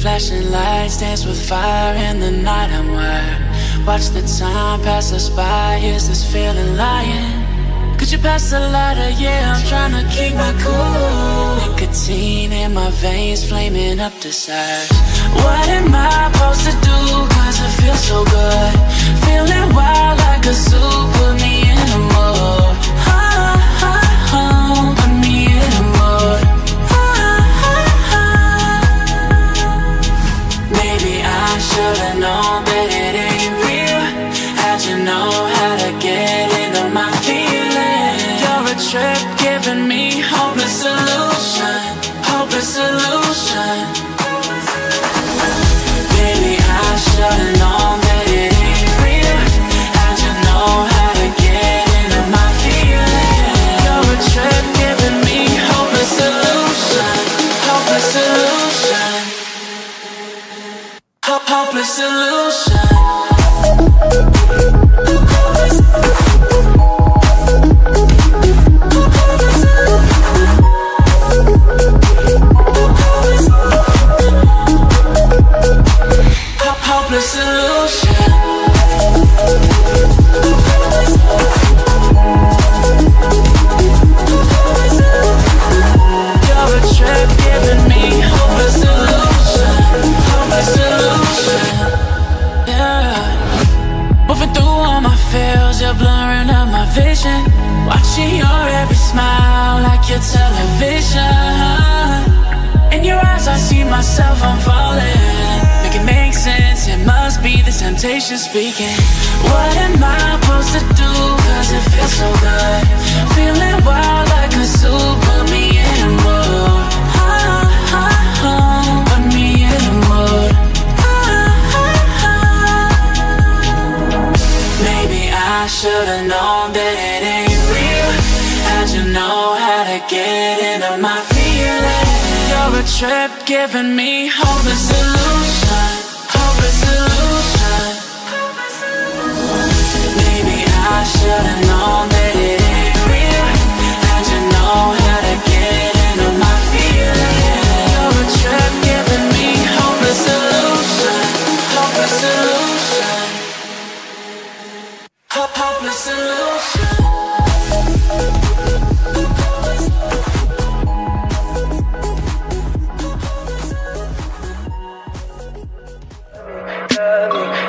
flashing lights dance with fire in the night. I'm wired. Watch the time pass us by. Is this feeling lying? Could you pass the lighter? Yeah, I'm trying to keep my cool. Nicotine in my veins, flaming up desires. What am I supposed to do? Cause it feels so good. Feeling wild like a zoo. Put me in a mood. Put me in a mood. Maybe I should've known that it ain't real. How'd you know how to get into my feelings? You're a trip giving me hopeless solution. Hopeless solution. Maybe I should've known that it ain't real. How'd you know how to get into my feelings? You're a trip giving me hopeless solution. Hopeless solution. Hopeless solution. Hopeless solution. You're a trip giving me hopeless solution. Hopeless solution. Yeah. Moving through all my feels, you're blurring up my vision. Watching your every smile like your television. In your eyes I see myself, I'm falling. Make it make sense, it must be the temptation speaking. What am I supposed to do? Cause it feels so good. Feeling wild like a zoo. Put me in a mood. Put me in a mood. Maybe I should've known that it ain't real. How'd you know how to get into my feelings? You're a trip giving me hopeless solution. Hopeless solution. Maybe I should've known that it ain't real. How'd you know how to get into my feelings? You're a trip giving me hopeless solution. Hopeless solution. Hopeless solution.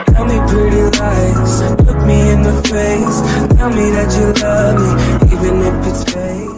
Tell me pretty lies, look me in the face. Tell me that you love me, even if it's fake.